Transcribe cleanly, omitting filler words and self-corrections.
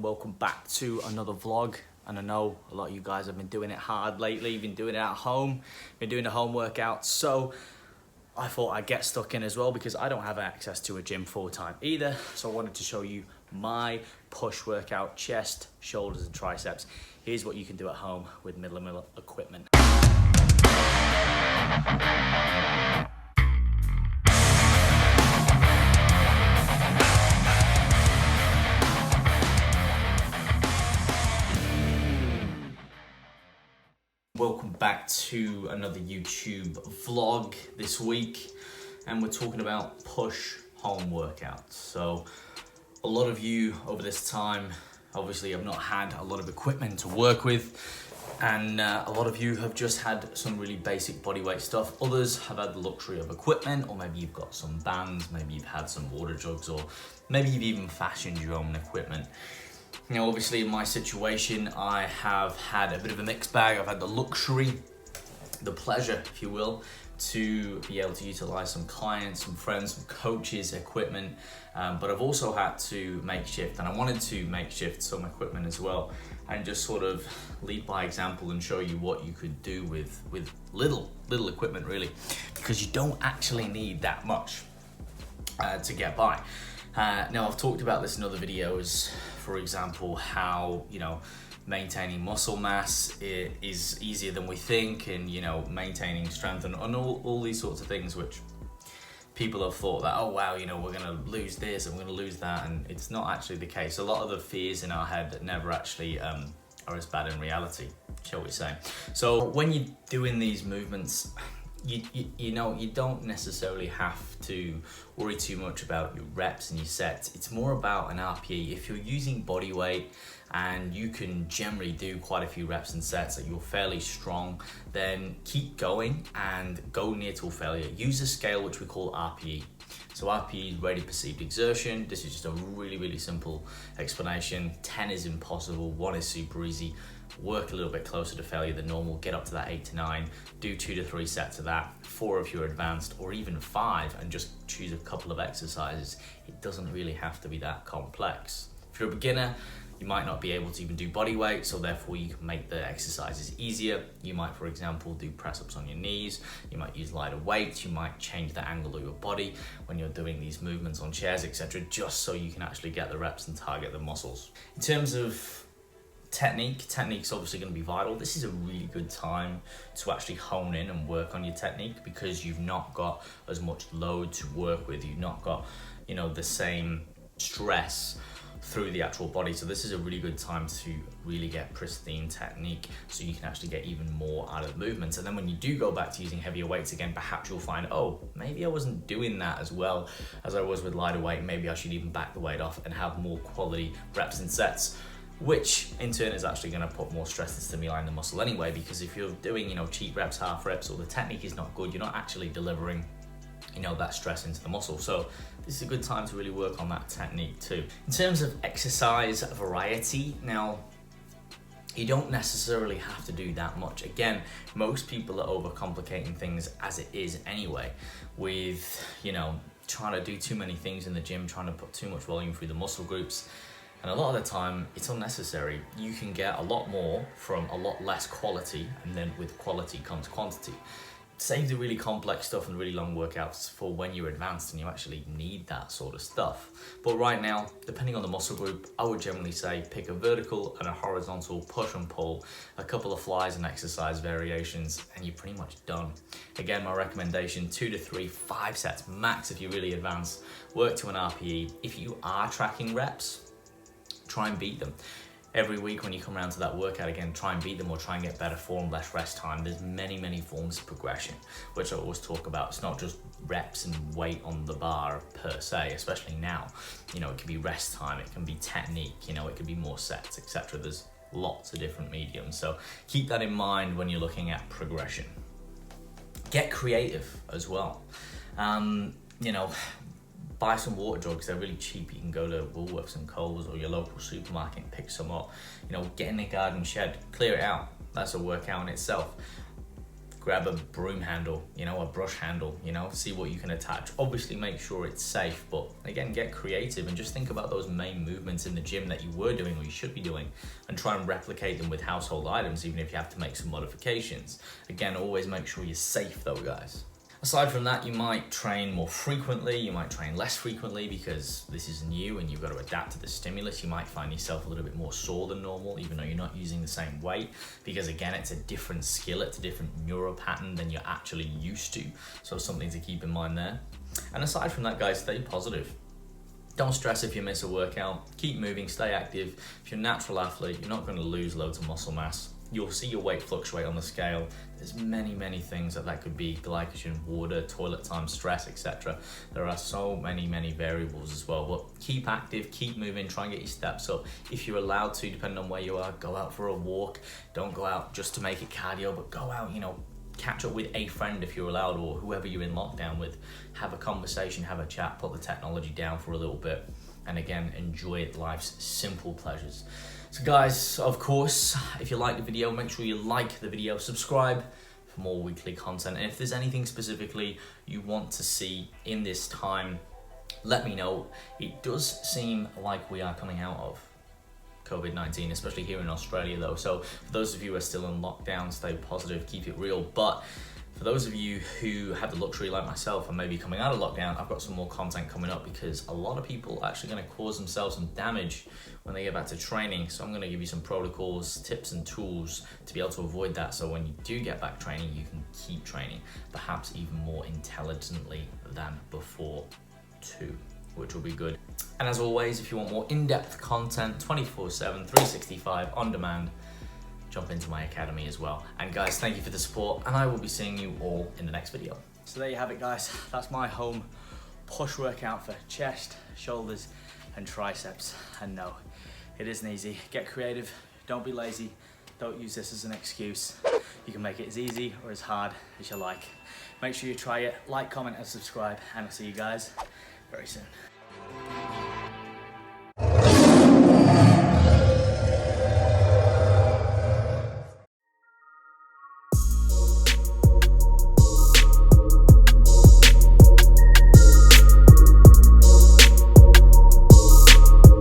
Welcome back to another vlog, and I know a lot of you guys have been doing it hard lately. You've been doing it at home, been doing the home workouts, so I thought I'd get stuck in as well because I don't have access to a gym full time either. So I wanted to show you my push workout: chest, shoulders and triceps. Here's what you can do at home with minimal equipment. Welcome back to another YouTube vlog this week, and we're talking about push home workouts. So a lot of you over this time obviously have not had a lot of equipment to work with, and a lot of you have just had some really basic bodyweight stuff. Others have had the luxury of equipment, or maybe you've got some bands, maybe you've had some water jugs, or maybe you've even fashioned your own equipment. Now, obviously, in my situation, I have had a bit of a mixed bag. I've had the luxury, the pleasure, if you will, to be able to utilize some clients, some friends, some coaches' equipment, but I've also had to make shift, and I wanted to make shift some equipment as well, and just sort of lead by example and show you what you could do with little equipment, really, because you don't actually need that much to get by. Now, I've talked about this in other videos, for example, how, maintaining muscle mass is easier than we think, and, maintaining strength and all these sorts of things, which people have thought that, oh, wow, we're going to lose this and we're going to lose that, and it's not actually the case. A lot of the fears in our head that never actually are as bad in reality, shall we say. So when you're doing these movements, you don't necessarily have to worry too much about your reps and your sets. It's more about an RPE. If you're using body weight and you can generally do quite a few reps and sets, that you're fairly strong, then keep going and go near to failure. Use a scale which we call RPE. So RPE is rate of perceived exertion. This is just a really simple explanation. 10 is impossible, 1 is super easy. Work a little bit closer to failure than normal, get up to that 8 to 9, do 2 to 3 sets of that, 4 if you're advanced, or even 5, and just choose a couple of exercises. It doesn't really have to be that complex. If you're a beginner, you might not be able to even do body weight, so therefore you can make the exercises easier. You might, for example, do press-ups on your knees, you might use lighter weights, you might change the angle of your body when you're doing these movements on chairs, etc., just so you can actually get the reps and target the muscles. In terms of technique's obviously going to be vital. This is a really good time to actually hone in and work on your technique, because you've not got as much load to work with. You've not got, the same stress through the actual body. So this is a really good time to really get pristine technique, so you can actually get even more out of the movements. And then when you do go back to using heavier weights again, perhaps you'll find, oh, maybe I wasn't doing that as well as I was with lighter weight. Maybe I should even back the weight off and have more quality reps and sets, which in turn is actually going to put more stress and stimuli in the muscle anyway, because if you're doing, cheat reps, half reps, or the technique is not good, you're not actually delivering, that stress into the muscle. So this is a good time to really work on that technique too. In terms of exercise variety, now, you don't necessarily have to do that much. Again, most people are overcomplicating things as it is anyway, with, trying to do too many things in the gym, trying to put too much volume through the muscle groups. And a lot of the time, it's unnecessary. You can get a lot more from a lot less quality, and then with quality comes quantity. Save the really complex stuff and really long workouts for when you're advanced and you actually need that sort of stuff. But right now, depending on the muscle group, I would generally say pick a vertical and a horizontal push and pull, a couple of flies and exercise variations, and you're pretty much done. Again, my recommendation, 2 to 3, 5 sets max if you're really advanced. Work to an RPE. If you are tracking reps, try and beat them. Every week when you come around to that workout again, try and beat them or try and get better form, less rest time. There's many forms of progression, which I always talk about. It's not just reps and weight on the bar per se, especially now. It can be rest time, it can be technique, it can be more sets, etc. There's lots of different mediums. So keep that in mind when you're looking at progression. Get creative as well. Buy some water jugs, they're really cheap. You can go to Woolworths and Coles or your local supermarket and pick some up. Get in the garden shed, clear it out. That's a workout in itself. grab a broom handle, you know, a brush handle, you know, see what you can attach. Obviously make sure it's safe, but again, get creative and just think about those main movements in the gym that you were doing or you should be doing and try and replicate them with household items, even if you have to make some modifications. Again, always make sure you're safe though, guys. Aside from that, you might train more frequently, you might train less frequently because this is new and you've got to adapt to the stimulus. You might find yourself a little bit more sore than normal, even though you're not using the same weight, because again, it's a different skill, it's a different neural pattern than you're actually used to. So something to keep in mind there. And aside from that, guys, stay positive. Don't stress if you miss a workout, keep moving, stay active. If you're a natural athlete, you're not going to lose loads of muscle mass. You'll see your weight fluctuate on the scale. There's many things that could be: glycogen, water, toilet time, stress, etc. There are so many variables as well. But keep active, keep moving, try and get your steps up. If you're allowed to, depending on where you are, go out for a walk. Don't go out just to make it cardio, but go out, you know, catch up with a friend if you're allowed, or whoever you're in lockdown with. Have a conversation, have a chat, put the technology down for a little bit, and again, enjoy life's simple pleasures. So guys, of course, if you like the video, make sure you like the video, subscribe for more weekly content. And if there's anything specifically you want to see in this time, let me know. It does seem like we are coming out of COVID-19, especially here in Australia though. So for those of you who are still in lockdown, stay positive, keep it real. But for those of you who have the luxury like myself and maybe coming out of lockdown, I've got some more content coming up because a lot of people are actually going to cause themselves some damage when they get back to training. So I'm going to give you some protocols, tips and tools to be able to avoid that. So when you do get back training, you can keep training, perhaps even more intelligently than before too, which will be good. And as always, if you want more in-depth content, 24/7, 365 on demand, jump into my academy as well. And guys, thank you for the support, and I will be seeing you all in the next video. So there you have it, guys. That's my home push workout for chest, shoulders, and triceps. And no, it isn't easy. Get creative, don't be lazy, don't use this as an excuse. You can make it as easy or as hard as you like. Make sure you try it, like, comment, and subscribe, and I'll see you guys very soon.